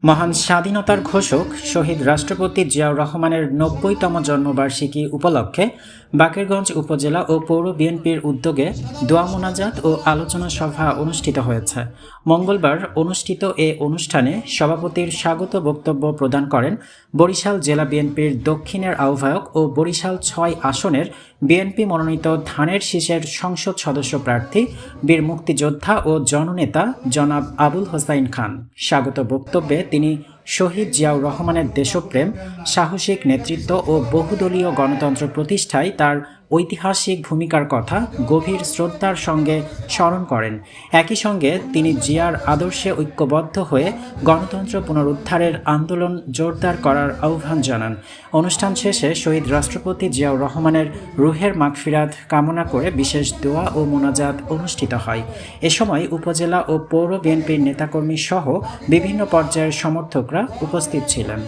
মহান স্বাধীনতার ঘোষক শহীদ রাষ্ট্রপতি জিয়াউর রহমানের ৯০তম জন্মবার্ষিকী উপলক্ষে বাকেরগঞ্জ উপজেলা ও পৌর বিএনপির উদ্যোগে দোয়া মোনাজাত ও আলোচনা সভা অনুষ্ঠিত হয়েছে। মঙ্গলবার অনুষ্ঠিত এ অনুষ্ঠানে সভাপতির স্বাগত বক্তব্য প্রদান করেন বরিশাল জেলা বিএনপির দক্ষিণের আহ্বায়ক ও বরিশাল ৬ আসনের বিএনপি মনোনীত ধানের শীষের সংসদ সদস্য প্রার্থী বীর মুক্তিযোদ্ধা ও জননেতা জনাব আবুল হোসাইন খান। স্বাগত বক্তব্যে তিনি শহীদ জিয়াউর রহমানের দেশপ্রেম, সাহসিক নেতৃত্ব ও বহুদলীয় গণতন্ত্র প্রতিষ্ঠায় তার ঐতিহাসিক ভূমিকার কথা গভীর শ্রদ্ধার সঙ্গে স্মরণ করেন। একই সঙ্গে তিনি জিয়ার আদর্শে ঐক্যবদ্ধ হয়ে গণতন্ত্র পুনরুদ্ধারের আন্দোলন জোরদার করার আহ্বান জানান। অনুষ্ঠান শেষে শহীদ রাষ্ট্রপতি জিয়াউর রহমানের রুহের মাগফিরাত কামনা করে বিশেষ দোয়া ও মোনাজাত অনুষ্ঠিত হয়। এ সময় উপজেলা ও পৌর বিএনপির নেতাকর্মী সহ বিভিন্ন পর্যায়ের সমর্থকরা উপস্থিত ছিলেন।